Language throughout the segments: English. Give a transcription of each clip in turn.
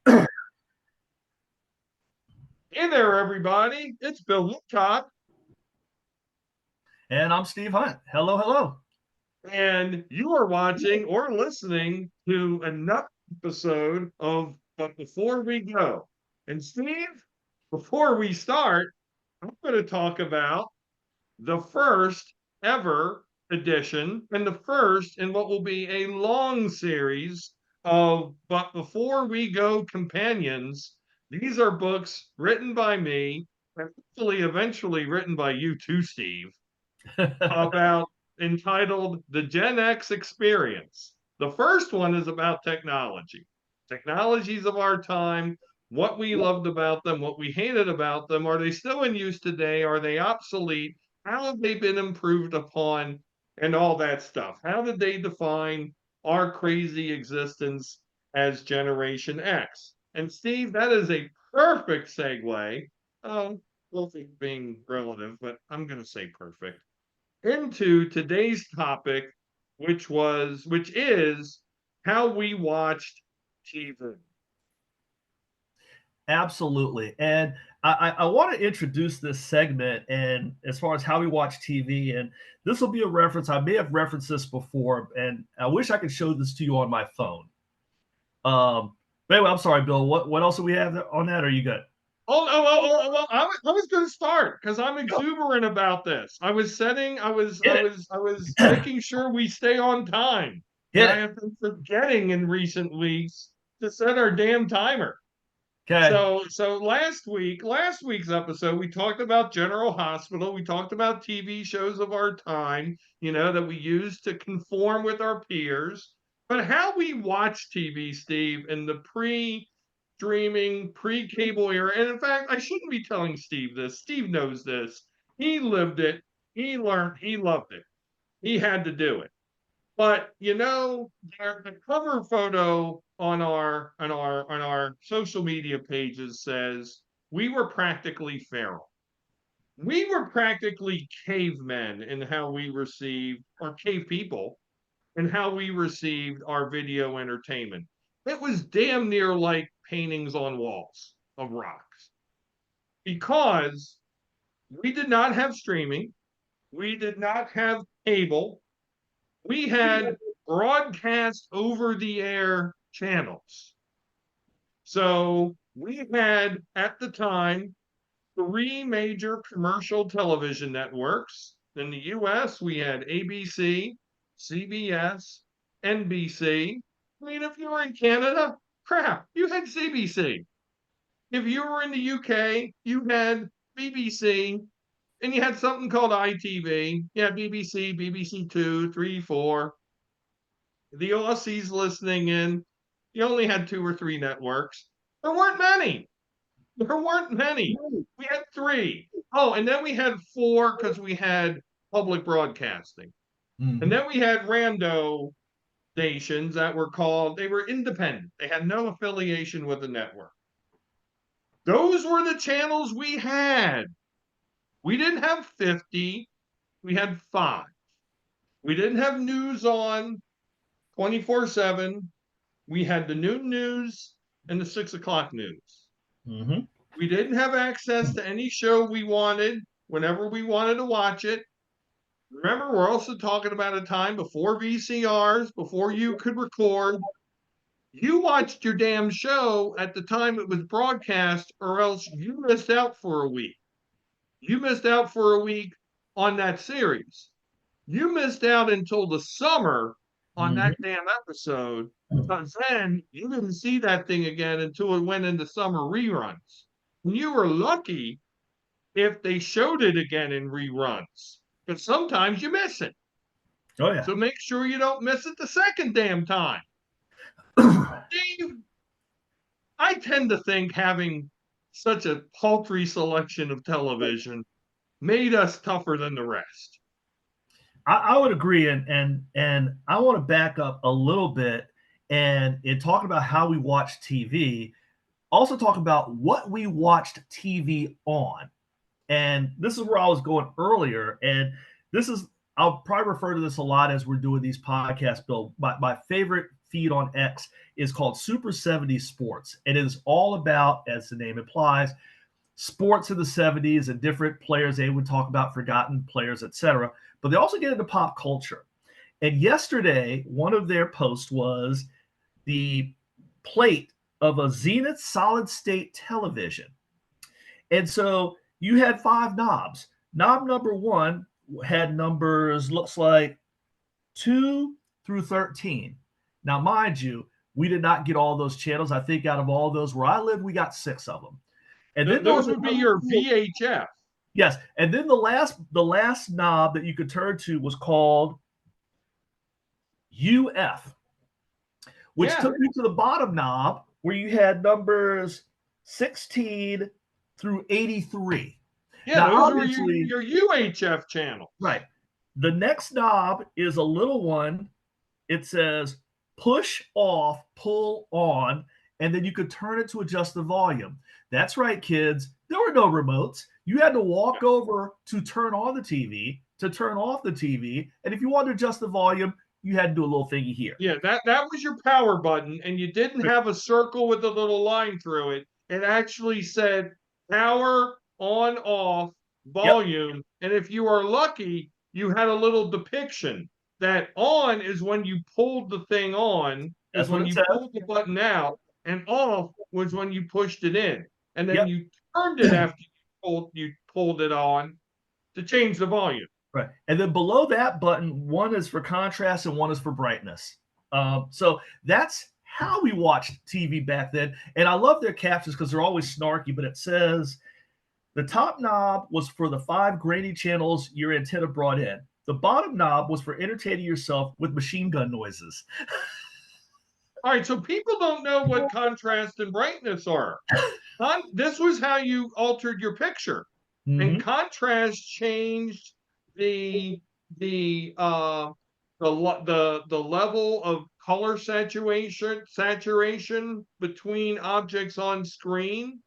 Hey there, everybody. It's Bill Woodcock, And I'm Steve Hunt. Hello, hello. and you are watching or listening to another episode of But Before We Go. And Steve, before we start, I'm going to talk about the first ever edition and the first in what will be a long series of But Before We Go companions. These are books written by me and hopefully eventually written by you too, Steve, about entitled The Gen X Experience. The first one is about technology, technologies of our time, what we loved about them, what we hated about them. Are they still in use today? Are they obsolete? How have they been improved upon? And all that stuff. How did they define our crazy existence as Generation X? And Steve, that is a perfect segue. Perfect being relative, but I'm going to say perfect into today's topic, which is how we watched TV. Absolutely. And I want to introduce this segment and as far as how we watch TV. And this will be a reference. I may have referenced this before, and I wish I could show this to you on my phone. But anyway, I'm sorry, Bill. What else do we have on that? Are you good? Well, I was going to start because I'm exuberant about this. I was setting, Hit I was it. making sure we stay on time, and Hit I it. have been forgetting in recent weeks to set our damn timer. Okay. So last week's episode, we talked about General Hospital. We talked about TV shows of our time, that we used to conform with our peers. But how we watch TV, Steve, in the pre-streaming, pre-cable era. And in fact, I shouldn't be telling Steve this. Steve knows this. He lived it. He learned. He loved it. He had to do it. But the cover photo on our social media pages says we were practically feral. We were practically cavemen in how we received, or cave people, in how we received our video entertainment. It was damn near like paintings on walls of rocks because we did not have streaming, we did not have cable, we had broadcast over the air channels. So we had at the time three major commercial television networks. In the US, we had ABC, CBS, NBC. I mean, if you were in Canada, crap, you had CBC. If you were in the UK, you had BBC, and you had something called ITV. Yeah, BBC, BBC Two, Three, Four. The Aussies listening in, you only had two or three networks. There weren't many. There weren't many. We had three. Oh, and then we had four because we had public broadcasting. And Mhm. then we had rando stations that were they were independent. They had no affiliation with the network. Those were the channels we had. We didn't have 50, we had five. We didn't have news on 24/7. We had the noon news and the 6 o'clock news. Mhm. We didn't have access to any show we wanted whenever we wanted to watch it. Remember, we're also talking about a time before VCRs, before you could record. You watched your damn show at the time it was broadcast, or else you missed out for a week. You missed out for a week on that series. You missed out until the summer on Mhm. that damn episode because then you didn't see that thing again until it went into summer reruns. And you were lucky if they showed it again in reruns because sometimes you miss it. Oh yeah. So make sure you don't miss it the second damn time. Steve, I tend to think having such a paltry selection of television made us tougher than the rest. I would agree, and I want to back up a little bit and in talking about how we watch TV, also talk about what we watched TV on. And this is where I was going earlier. And this is, I'll probably refer to this a lot as we're doing these podcasts, Bill. My favorite feed on X is called Super 70s Sports. It is all about, as the name implies, sports in the 70s and different players. They would talk about forgotten players, etc. But they also get into pop culture. And yesterday, one of their posts was the plate of a Zenith solid state television. And so you had 5 knobs. Knob number 1 had numbers, looks like 2 through 13. Now, mind you, we did not get all those channels. I think out of all those where I live, we got 6 of them. And then those would be your VHF. Yes, and then the last knob that you could turn to was called UF, which took you to the bottom knob where you had numbers 16 through 83. Yeah, now, those are your UHF channels. Right. The next knob is a little one. It says push off, pull on, and then you could turn it to adjust the volume. That's right, kids. There were no remotes. You had to walk over to turn on the TV, to turn off the TV, and if you wanted to adjust the volume, you had to do a little thingy here. Yeah, that was your power button, and you didn't have a circle with a little line through it. It actually said power on, off, volume, and if you are lucky, you had a little depiction that on is when you pulled the thing on, is when you pulled the button out, and off was when you pushed it in, and then you turned it after you pulled it on to change the volume. Right. And then below that button, one is for contrast and one is for brightness. So that's how we watched TV back then. And I love their captions because they're always snarky, but it says the top knob was for the 5 grainy channels your antenna brought in. The bottom knob was for entertaining yourself with machine gun noises. All right, so people don't know what contrast and brightness are. This was how you altered your picture. Mm-hmm. And contrast changed the level of color saturation between objects on screen.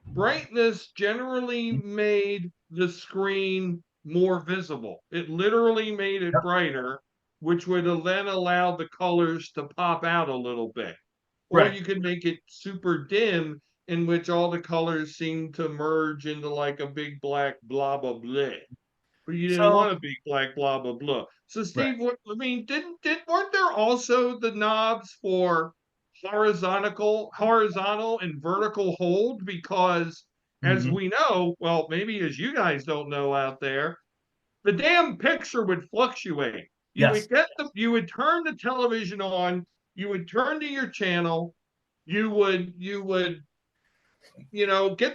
Brightness generally made the screen more visible. It literally made it brighter, which would then allow the colors to pop out a little bit. Or you could make it super dim, in which all the colors seem to merge into like a big black blah blah blah. But you didn't want a big black blah blah blah. So Steve, weren't there also the knobs for horizontal and vertical hold? Because as we know, well, maybe as you guys don't know out there, the damn picture would fluctuate. You would turn the television on, you would turn to your channel, you would get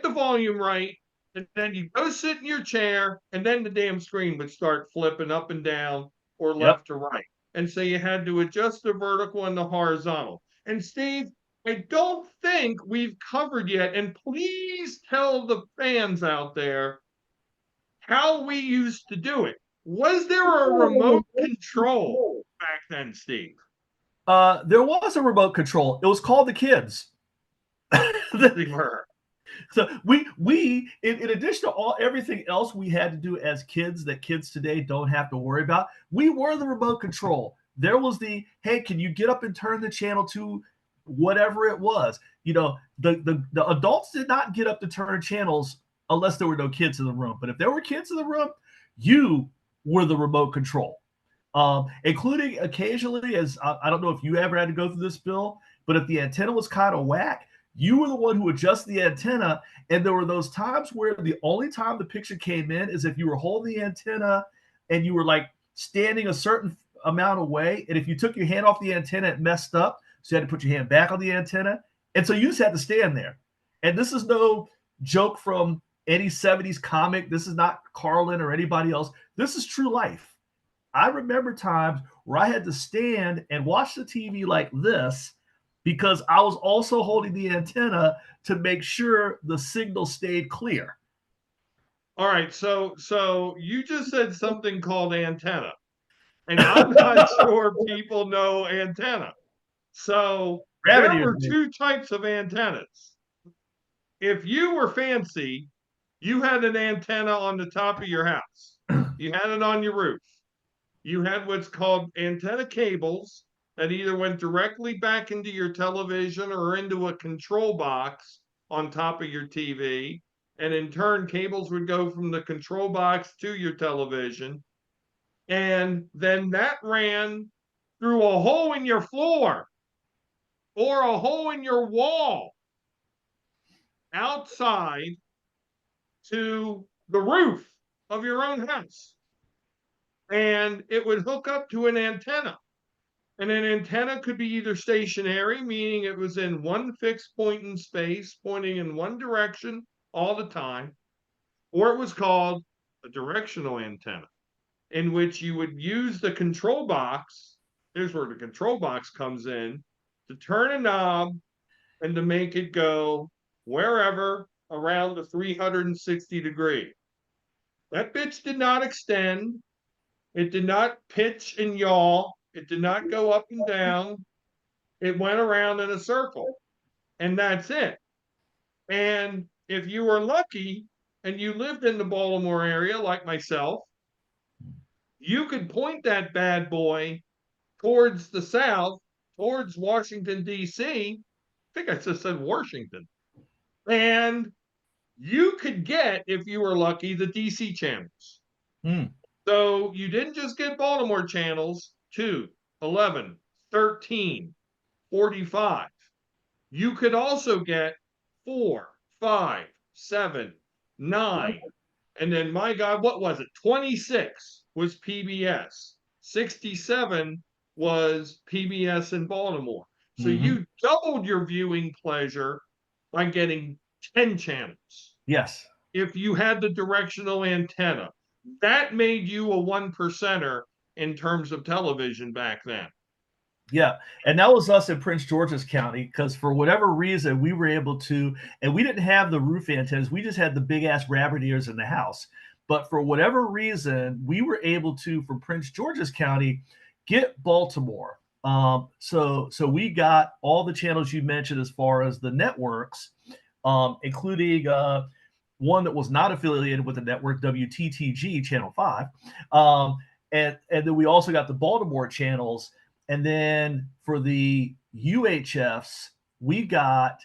the volume right, and then you go sit in your chair, and then the damn screen would start flipping up and down or left to right. And so you had to adjust the vertical and the horizontal. And Steve, I don't think we've covered yet, and please tell the fans out there how we used to do it. Was there a remote control back then, Steve? There was a remote control. It was called the Kids. They were. So we in addition to everything else we had to do as kids that kids today don't have to worry about, we were the remote control. There was the, hey, can you get up and turn the channel to whatever it was? The adults did not get up to turn channels unless there were no kids in the room. But if there were kids in the room, you were the remote control. Including occasionally, as I don't know if you ever had to go through this, Bill, but if the antenna was kind of whack, you were the one who adjusted the antenna. And there were those times where the only time the picture came in is if you were holding the antenna and you were like standing a certain amount away. And if you took your hand off the antenna, it messed up. So you had to put your hand back on the antenna. And so you just had to stand there. And this is no joke from any 70s comic. This is not Carlin or anybody else. This is true life. I remember times where I had to stand and watch the TV like this because I was also holding the antenna to make sure the signal stayed clear. All right, so you just said something called antenna, and I'm not sure people know antenna. So there were 2 types of antennas. If you were fancy, you had an antenna on the top of your house. You had it on your roof. You had what's called antenna cables, that either went directly back into your television or into a control box on top of your TV. And in turn, cables would go from the control box to your television. And then that ran through a hole in your floor or a hole in your wall outside to the roof of your own house. And it would hook up to an antenna. And an antenna could be either stationary, meaning it was in one fixed point in space, pointing in one direction all the time, or it was called a directional antenna, in which you would use the control box. Here's where the control box comes in, to turn a knob and to make it go wherever around the 360 degree. That bitch did not extend. It did not pitch and yaw. It did not go up and down. It went around in a circle, and that's it. And if you were lucky and you lived in the Baltimore area like myself, you could point that bad boy towards the south, towards Washington, D.C. I think I just said Washington. And you could get, if you were lucky, the DC channels. So you didn't just get Baltimore channels 2, 11, 13, 45. You could also get 4, 5, 7, 9. And then, my God, what was it? 26 was PBS. 67 was PBS in Baltimore. So you doubled your viewing pleasure by getting 10 channels. Yes. If you had the directional antenna, that made you a 1%er in terms of television back then. Yeah. And that was us in Prince George's County, because for whatever reason, we were able to, and we didn't have the roof antennas. We just had the big ass rabbit ears in the house. But for whatever reason, we were able to, from Prince George's County, get Baltimore. So we got all the channels you mentioned as far as the networks, including one that was not affiliated with the network, WTTG Channel 5. And then we also got the Baltimore channels. And then for the UHFs, we got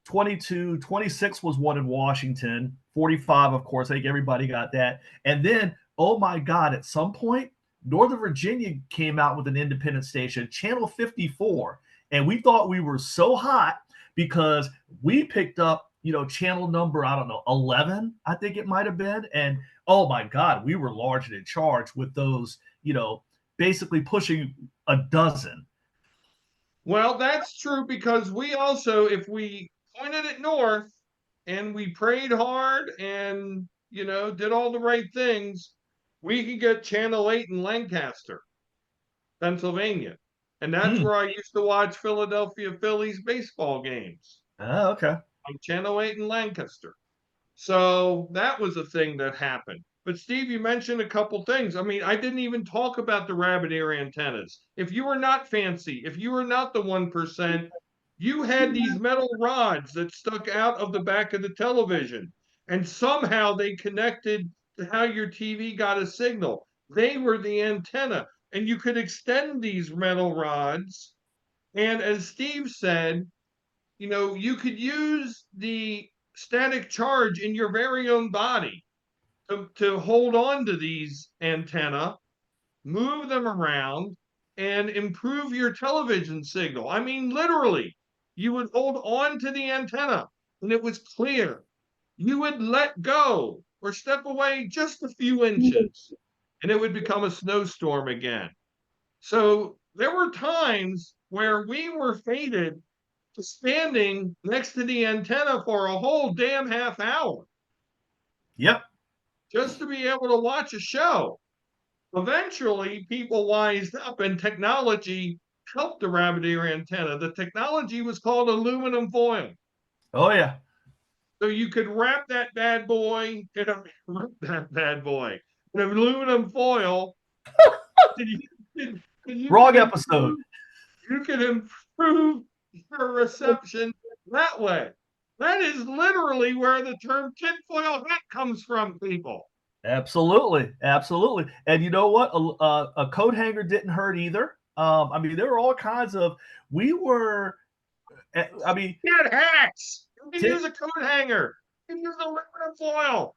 22, 26 was one in Washington, 45, of course, I think everybody got that. And then, oh my God, at some point, Northern Virginia came out with an independent station, Channel 54. And we thought we were so hot because we picked up, channel number, I don't know, 11, I think it might have been. And oh my God, we were large and in charge with those, basically pushing a dozen. Well, that's true, because we also, if we pointed it north and we prayed hard and, did all the right things, we could get Channel 8 in Lancaster, Pennsylvania. And that's where I used to watch Philadelphia Phillies baseball games. Oh, okay. On Channel 8 in Lancaster. So that was a thing that happened. But Steve, you mentioned a couple things. I mean, I didn't even talk about the rabbit ear antennas. If you were not fancy, if you were not the 1%, you had these metal rods that stuck out of the back of the television. And somehow they connected to how your TV got a signal. They were the antenna. And you could extend these metal rods. And as Steve said, you could use the static charge in your very own body to hold on to these antenna, move them around, and improve your television signal. I mean, literally, you would hold on to the antenna and it was clear. You would let go or step away just a few inches and it would become a snowstorm again. So there were times where we were fated to standing next to the antenna for a whole damn half hour. Yep. Just to be able to watch a show. Eventually, people wised up and technology helped the rabbit ear antenna. The technology was called aluminum foil. Oh, yeah. So you could wrap that bad boy in aluminum foil. Wrong episode. You could improve your reception that way. That is literally where the term tinfoil hat comes from, people. Absolutely. And you know what? A coat hanger didn't hurt either. I mean, there were all kinds of. We were. I mean, Get hats. You can t- use a coat hanger. You can use aluminum foil.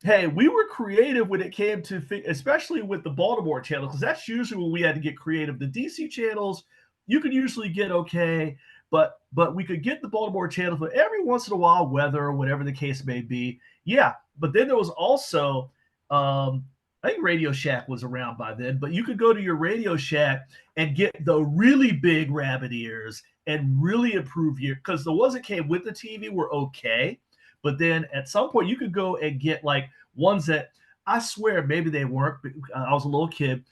hey, we were creative when it came to, especially with the Baltimore channel, because that's usually when we had to get creative. The DC channels, you could usually get okay, but we could get the Baltimore channels, but every once in a while, weather or whatever the case may be, yeah. But then there was also, I think Radio Shack was around by then, but you could go to your Radio Shack and get the really big rabbit ears and really improve your, because the ones that came with the TV were okay. But then at some point, you could go and get like ones that I swear maybe they weren't. I was a little kid.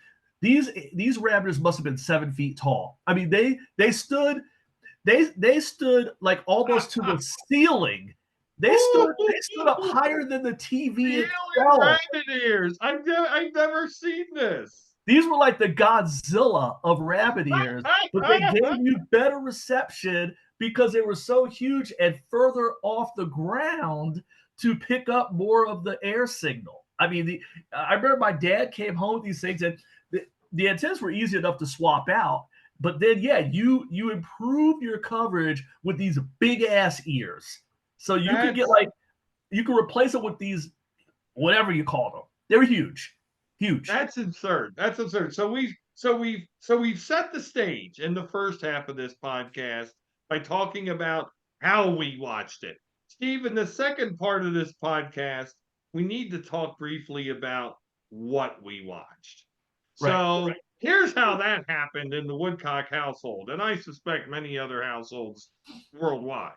These rabbits must have been 7 feet tall. I mean, they stood like almost to the ceiling. They stood up higher than the The TV alien itself. rabbit ears. I've never seen this. These were like the Godzilla of rabbit ears, but they gave you better reception because they were so huge and further off the ground to pick up more of the air signal. I mean, I remember my dad came home with these things, and the antennas were easy enough to swap out. But then, yeah, you improve your coverage with these big ass ears, so you could get That's like you can replace it with these whatever you call them. They were huge, huge. That's absurd. That's absurd. So we've set the stage in the first half of this podcast by talking about how we watched it. Steve, in the second part of this podcast, we need to talk briefly about what we watched. Right. So here's how that happened in the Woodcock household, and I suspect many other households worldwide.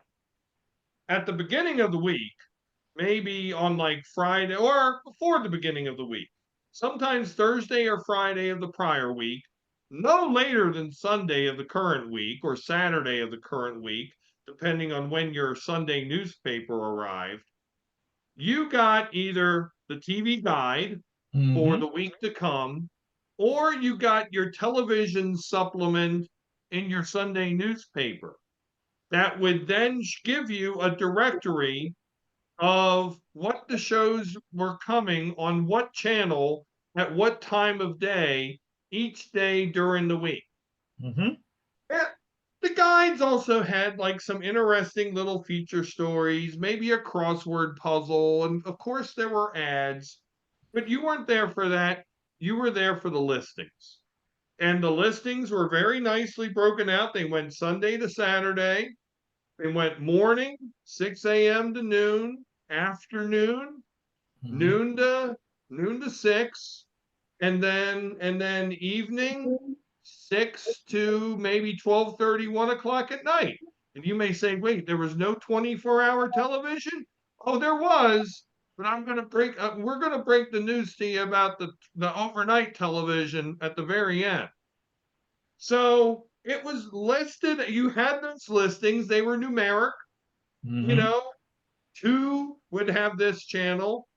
At the beginning of the week, maybe on like Friday or before the beginning of the week, sometimes Thursday or Friday of the prior week, no later than Sunday of the current week or Saturday of the current week, depending on when your Sunday newspaper arrived, you got either the TV guide for Mm-hmm. the week to come, or you got your television supplement in your Sunday newspaper. That would then give you a directory of what the shows were coming on what channel at what time of day each day during the week. Mm-hmm. And the guides also had like some interesting little feature stories, maybe a crossword puzzle, and of course there were ads, but you weren't there for that. You were there for the listings. And the listings were very nicely broken out. They went Sunday to Saturday. They went morning, 6 a.m. to noon, afternoon, Mm-hmm. noon to 6, and then evening, 6 to maybe 12:30, 1 o'clock at night. And you may say, wait, there was no 24-hour television? Oh, there was, but we're gonna break the news to you about the overnight television at the very end. So it was listed, you had those listings, they were numeric, you Mm-hmm. know, two would have this channel,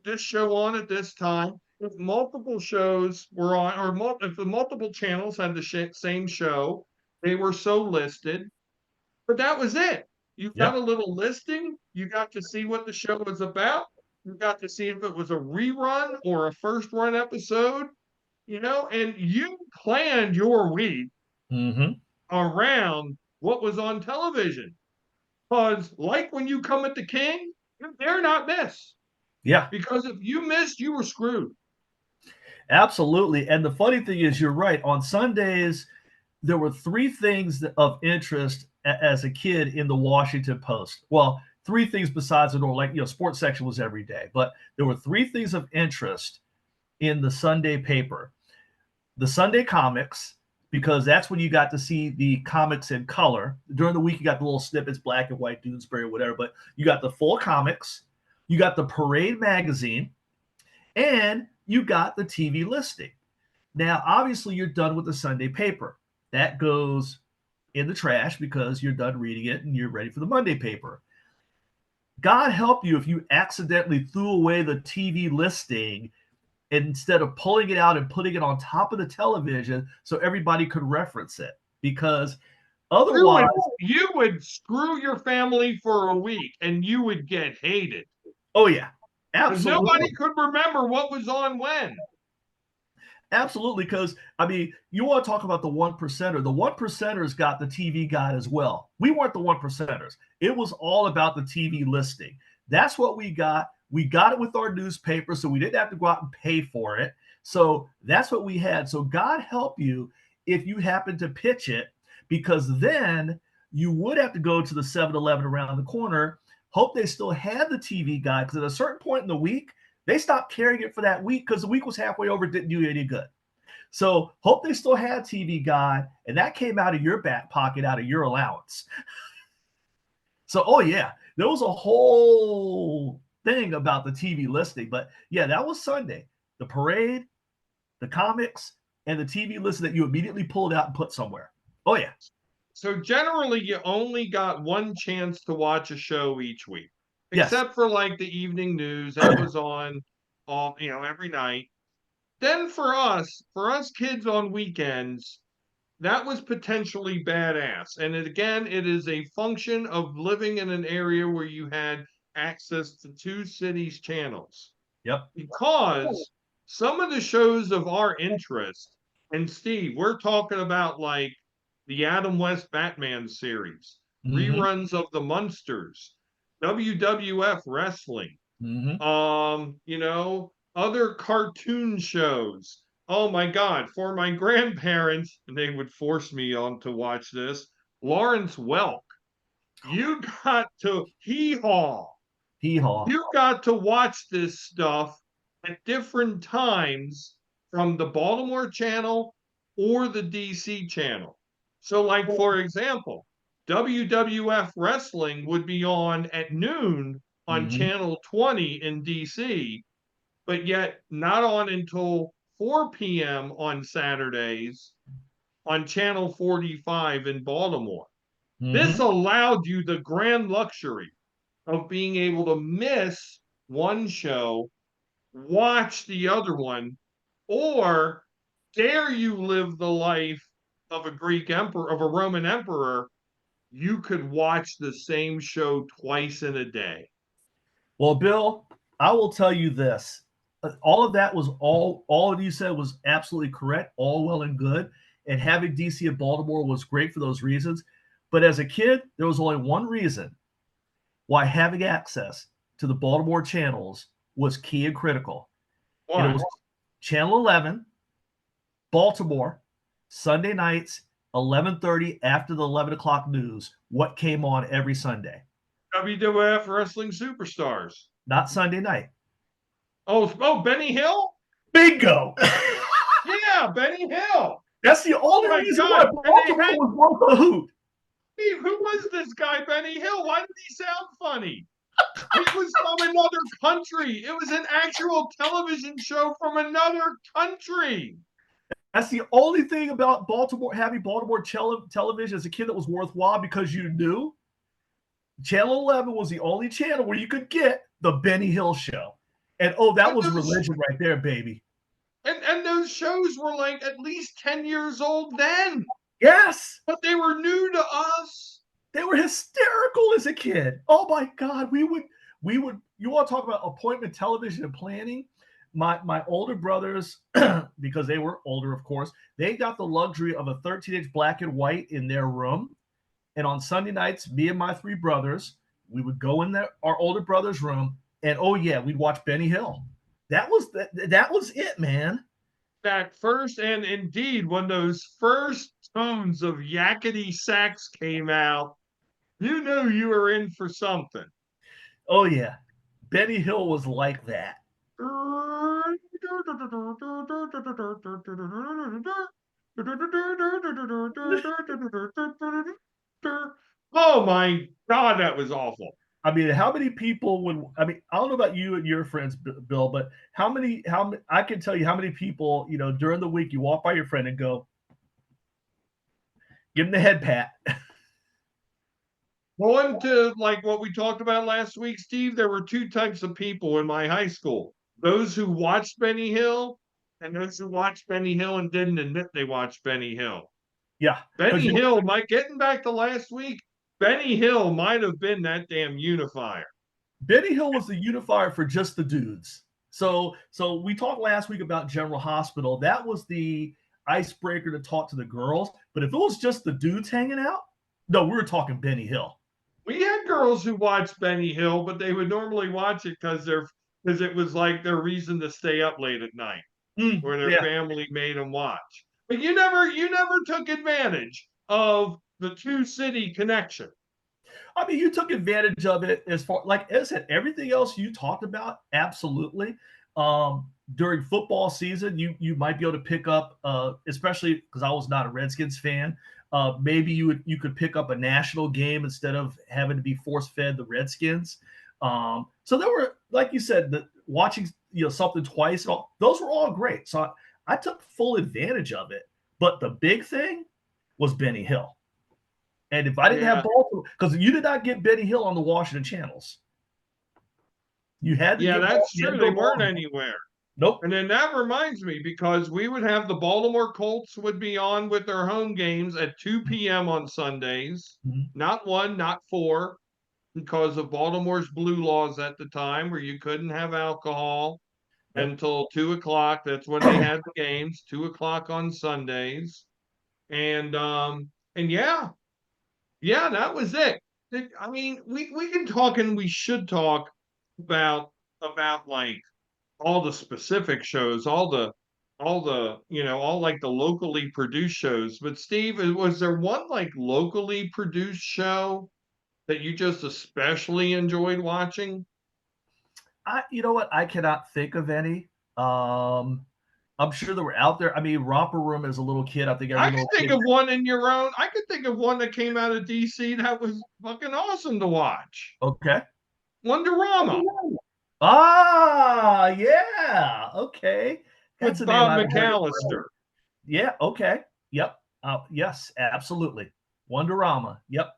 this show on at this time. If multiple shows were on, or if the multiple channels had the same show, they were so listed. But that was it. You got Yeah. a little listing. You got to see what the show was about. You got to see if it was a rerun or a first run episode, and you planned your week Mm-hmm. around what was on television. Because, like when you come at the king, you dare not miss. Yeah. Because if you missed, you were screwed. Absolutely. And the funny thing is, you're right. On Sundays, there were three things of interest as a kid in the Washington Post. Well, three things besides the normal, like, sports section was every day, but there were three things of interest in the Sunday paper. The Sunday comics, because that's when you got to see the comics in color. During the week, you got the little snippets, black and white, Doonesbury, whatever, but you got the full comics, you got the Parade magazine, and you got the TV listing. Now, obviously, you're done with the Sunday paper. That goes in the trash because you're done reading it and you're ready for the Monday paper. God help you if you accidentally threw away the TV listing instead of pulling it out and putting it on top of the television so everybody could reference it. Because You otherwise, would, you would screw your family for a week and you would get hated. oh, yeah, Because absolutely. nobody could remember what was on when. Absolutely, because I mean, you want to talk about the one percenter. The one percenters got the TV guide as well. We weren't the one percenters. It was all about the TV listing. That's what we got. We got it with our newspaper, so we didn't have to go out and pay for it. So that's what we had. So God help you if you happen to pitch it, because then you would have to go to the 7-Eleven around the corner, hope they still had the TV guide, because at a certain point in the week, they stopped carrying it for that week because the week was halfway over, didn't do you any good. So hope they still had TV Guide, and that came out of your back pocket, out of your allowance. So, oh yeah, there was a whole thing about the TV listing. But yeah, that was Sunday. The parade, the comics, and the TV listing that you immediately pulled out and put somewhere. Oh yeah. So generally, you only got one chance to watch a show each week, Yes. except for like the evening news that was on all every night. Then for us kids on weekends, that was potentially badass. And again, it is a function of living in an area where you had access to two cities channels. Yep. Because some of the shows of our interest, and Steve, we're talking about like the Adam West Batman series, reruns of the Munsters, WWF wrestling, other cartoon shows. Oh my God, for my grandparents, and they would force me on to watch this, Lawrence Welk. You got to hee-haw. Hee-haw. You got to watch this stuff at different times from the Baltimore channel or the DC channel. So, like, for example, WWF wrestling would be on at noon on channel 20 in DC, but yet not on until 4 p.m. on Saturdays on channel 45 in Baltimore. This allowed you the grand luxury of being able to miss one show, watch the other one, or dare you live the life of a Greek emperor, of a Roman emperor, you could watch the same show twice in a day. Well, Bill, I will tell you this. All of that was all of you said was absolutely correct, all well and good. And having DC and Baltimore was great for those reasons. But as a kid, there was only one reason why having access to the Baltimore channels was key and critical. And it was Channel 11, Baltimore, Sunday nights, 11:30 after the 11 o'clock news. What came on every Sunday? WWF Wrestling Superstars. Not Sunday night. Oh, Benny Hill? Bingo! Yeah, Benny Hill. That's the only reason why Baltimore was worth a hoot. Steve, who was this guy, Benny Hill? Why did he sound funny? He was from another country. It was an actual television show from another country. That's the only thing about Baltimore, having Baltimore television as a kid that was worthwhile, because you knew Channel 11 was the only channel where you could get the Benny Hill show. And that was religion right there, baby. And those shows were like at least 10 years old then. Yes. But they were new to us. They were hysterical as a kid. Oh my God. We would, you want to talk about appointment television and planning? My older brothers, because they were older, of course, they got the luxury of a 13-inch black and white in their room. And on Sunday nights, me and my three brothers, we would go in our older brother's room, and oh yeah, we'd watch Benny Hill. That was it, man. That first, and indeed, when those first tones of yakety sax came out, you knew you were in for something. Oh yeah, Benny Hill was like that. Oh my God, that was awful. I mean, how many people would, I don't know about you and your friends, Bill, but how many, I can tell you how many people, during the week you walk by your friend and go, give him the head pat. Going to like what we talked about last week, Steve, there were two types of people in my high school. Those who watched Benny Hill and those who watched Benny Hill and didn't admit they watched Benny Hill. Yeah. Benny Hill, getting back to last week, Benny Hill might have been that damn unifier. Benny Hill was the unifier for just the dudes. So we talked last week about General Hospital. That was the icebreaker to talk to the girls. But if it was just the dudes hanging out, no, we were talking Benny Hill. We had girls who watched Benny Hill, but they would normally watch it because it was like their reason to stay up late at night, or their Yeah. family made them watch. But you never took advantage of the two city connection. I mean, you took advantage of it as far, like I said, everything else you talked about, absolutely. During football season, you might be able to pick up, especially because I was not a Redskins fan. Maybe you could pick up a national game instead of having to be force fed the Redskins. So there were, like you said, watching something twice. Those were all great. So I took full advantage of it. But the big thing was Benny Hill. And if I didn't have Baltimore, because you did not get Benny Hill on the Washington channels. You had to Yeah, get that's you had true. to They go weren't Baltimore. anywhere. Nope. And then that reminds me, because we would have the Baltimore Colts would be on with their home games at 2 p.m. on Sundays, Mhm. not one, not four, because of Baltimore's blue laws at the time, where you couldn't have alcohol Yep. until 2 o'clock. That's when they had the games, 2 o'clock on Sundays. And yeah, that was it. I mean, we can talk, and we should talk about like all the specific shows, all like the locally produced shows. But Steve, was there one like locally produced show that you just especially enjoyed watching? You know what? I cannot think of any. I'm sure they were out there. I mean, Romper Room as a little kid. I think I every could little think kid. of one in your own. I could think of one that came out of DC that was fucking awesome to watch. Okay. Wonderama Ah, yeah. Okay. That's with a name Bob I haven't heard forever. McAllister. Yeah. Okay. Yep. Yes. Absolutely. Wonderama. Yep.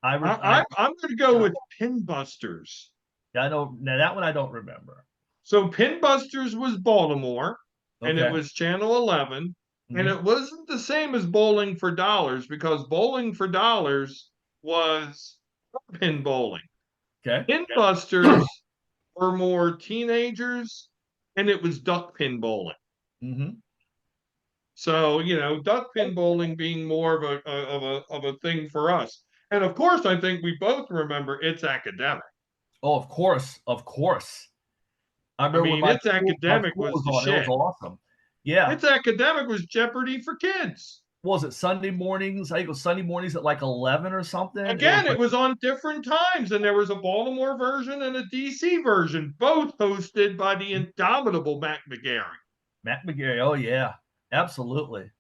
I'm going to go with Pinbusters. I know now that one I don't remember. So Pinbusters was Baltimore, and it Okay. was Channel 11, and Mhm. it wasn't the same as Bowling for Dollars, because Bowling for Dollars was pin bowling. Okay. Pinbusters were more teenagers, and it was duck pin bowling. Mhm. So, duck pin bowling being more of a thing for us. And of course, I think we both remember It's Academic. Oh, of course. Of course. I I remember when mean, my It's my Academic school was was the on. It was shit. awesome. Yeah. It's Academic was Jeopardy for kids. Was it Sunday mornings? I think it was Sunday mornings at like 11 or something. It was Again, it like was on different times, and there was a Baltimore version and a DC version, both hosted by the indomitable Mac McGarry. Matt McGarry. Oh yeah, absolutely.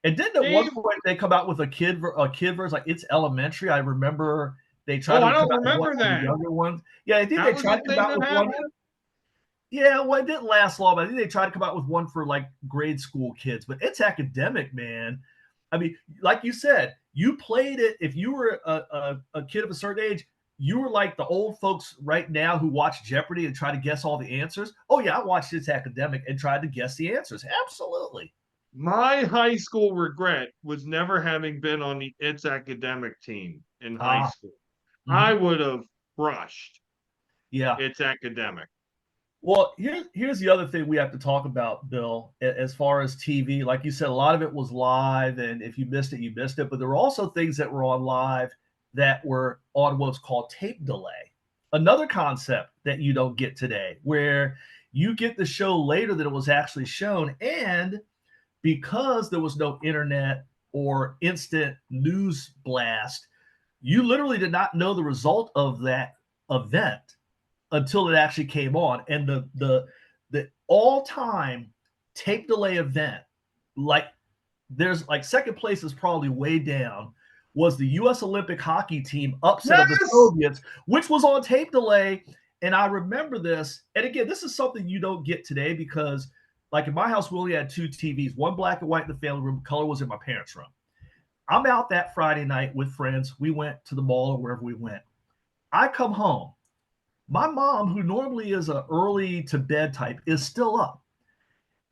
And didn't at one Steve, point they come out with a kid version like It's Elementary? I remember they tried oh, to I come don't out with one remember for the that. younger ones. Yeah, I think they That was tried a to come thing out that with one. happened. Yeah, well, it didn't last long, but I think they tried to come out with one for like grade school kids. But It's Academic, man. I mean, like you said, you played it. If you were a kid of a certain age, you were like the old folks right now who watch Jeopardy and try to guess all the answers. Oh yeah, I watched It's Academic and tried to guess the answers. Absolutely. My high school regret was never having been on the It's Academic team in high Ah, school. I mhm. would have crushed Yeah. It's Academic. Well, here's the other thing we have to talk about, Bill. As far as TV, like you said, a lot of it was live, and if you missed it, you missed it. But there were also things that were on live that were on what's called tape delay. Another concept that you don't get today, where you get the show later than it was actually shown, and because there was no internet or instant news blast, you literally did not know the result of that event until it actually came on. And the all-time tape delay event, like there's like second place is probably way down, was the US Olympic hockey team upset of the Yes. Soviets, which was on tape delay. And I remember this. And again, this is something you don't get today because, like in my house, we only had two TVs, one black and white in the family room, color was in my parents' room. I'm out that Friday night with friends. We went to the mall or wherever we went. I come home. My mom, who normally is a early to bed type, is still up.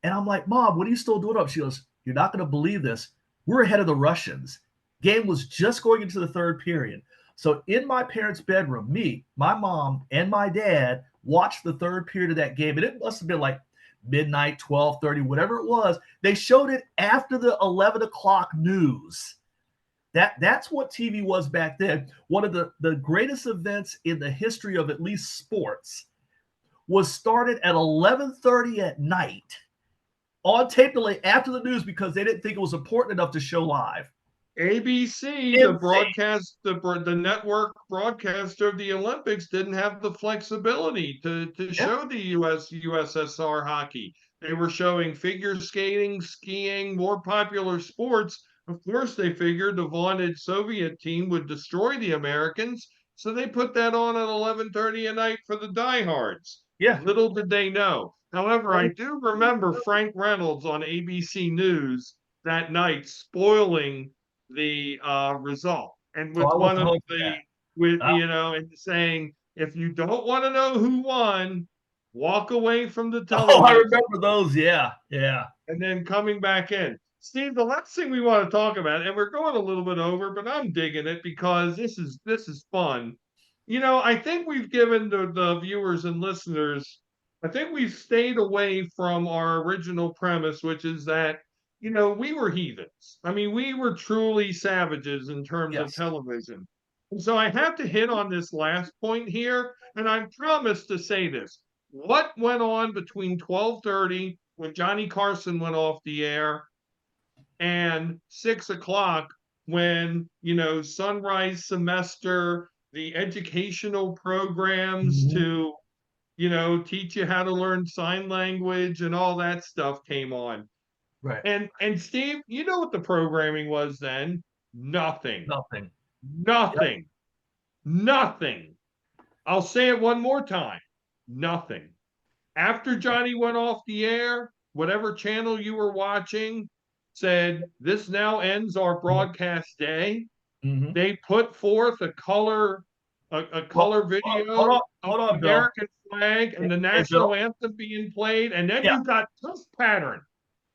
And I'm like, Mom, what are you still doing up? She goes, You're not going to believe this. We're ahead of the Russians. Game was just going into the third period. So in my parents' bedroom, me, my mom, and my dad watched the third period of that game, and it must have been like midnight, 12:30, whatever it was. They showed it after the 11 o'clock news. That's what TV was back then. One of the greatest events in the history of at least sports was started at 11:30 at night on tape delay after the news because they didn't think it was important enough to show live. ABC, the network broadcaster of the Olympics, didn't have the flexibility to show the USSR hockey. They were showing figure skating, skiing, more popular sports. Of course, they figured the vaunted Soviet team would destroy the Americans, so they put that on at 11:30 at night for the diehards. Yeah. Little did they know. However, I do remember Frank Reynolds on ABC News that night spoiling the result, and with I one wasn't of home for the that. with Oh, and saying, if you don't want to know who won, walk away from the oh, I television, remember those. Yeah, yeah. and then coming back in. Steve, the last thing we want to talk about, and we're going a little bit over, but I'm digging it because this is fun. I think we've given the viewers and listeners, I think we've stayed away from our original premise, which is that, we were heathens. I mean, we were truly savages in terms of Yes. television. And so I have to hit on this last point here, and I promise to say this. What went on between 12:30 when Johnny Carson went off the air and 6 o'clock when, sunrise semester, the educational programs Mhm. to, teach you how to learn sign language and all that stuff came on. Right. And Steve, you know what the programming was then? Nothing. Nothing. Yep. Nothing. Nothing. I'll say it one more time. Nothing. After Johnny went off the air, whatever channel you were watching said, "This now ends our broadcast day." Mm-hmm. They put forth a color Well, video of hold the on, Bill. American flag and the Hey, Bill. national anthem being played, and then Yeah, you got this pattern.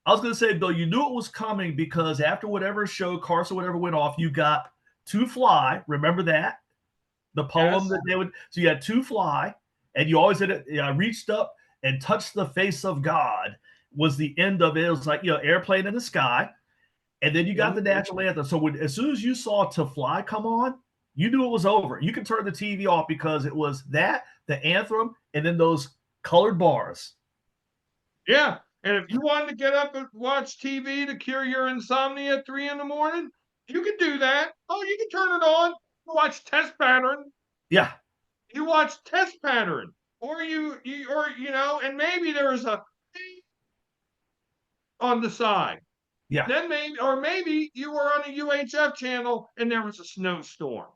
I was going to say, Bill, you knew it was coming because after whatever show Carson whatever went off, you got To Fly. Remember that? The poem Yes. that they would. So you had To Fly, and you always had it. Reached up and touched the face of God was the end of it. It was like airplane in the sky, and then you got the national anthem. So as soon as you saw To Fly come on, you knew it was over. You could turn the TV off because it was that, the anthem, and then those colored bars. Yeah. And if you wanted to get up and watch TV to cure your insomnia at 3 in the morning, you could do that. Oh, you can turn it on. You watch test pattern. Yeah. You watch test pattern. Or and maybe there's a on the side. Yeah. Then maybe you were on a UHF channel and there was a snowstorm.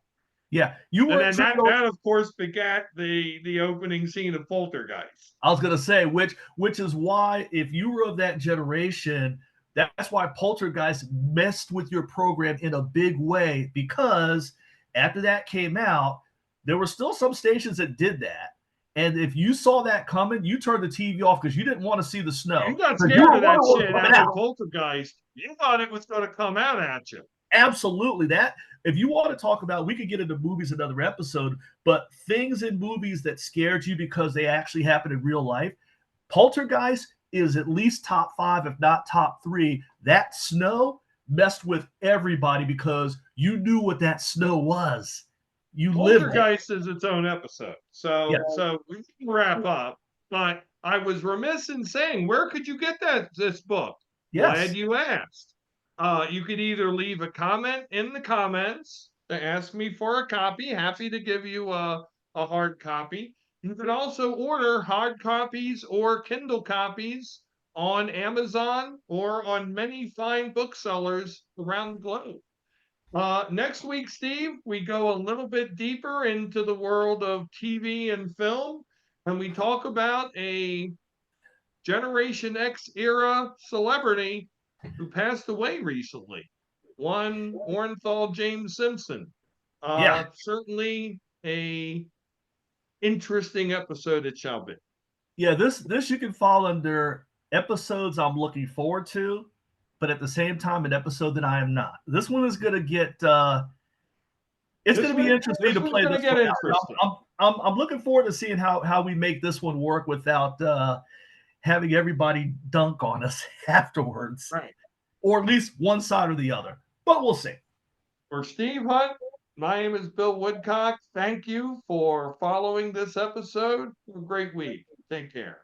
Yeah. You And were then that of course begat the opening scene of Poltergeist. I was gonna say, which is why if you were of that generation, that's why Poltergeist messed with your program in a big way, because after that came out, there were still some stations that did that. And if you saw that coming, you turned the TV off because you didn't want to see the snow. You got 'Cause scared were of that wondering shit what was coming after out. Poltergeist. You thought it was going to come out at you. Absolutely. That if you want to talk about, we could get into movies another episode, but things in movies that scared you because they actually happened in real life. Poltergeist is at least top 5, if not top 3. That snow messed with everybody because you knew what that snow was. You lived it. Poltergeist is its own episode. So Yeah. so we can wrap up. But I was remiss in saying, where could you get this book? Yes. Glad you asked. You could either leave a comment in the comments to ask me for a copy. Happy to give you a hard copy. You can also order hard copies or Kindle copies on Amazon or on many fine booksellers around the globe. Next week, Steve, we go a little bit deeper into the world of TV and film, and we talk about a Generation X era celebrity who passed away recently, one Orenthal James Simpson. Yeah. Certainly a interesting episode it shall be. Yeah, this you can fall under episodes I'm looking forward to, but at the same time, an episode that I am not. This one is going to get It's going to be interesting to play gonna this get one out. interesting. I'm looking forward to seeing how we make this one work without having everybody dunk on us afterwards, Right. or at least one side or the other. But we'll see. For Steve Hunt, my name is Bill Woodcock. Thank you for following this episode. Have a great week. Take care.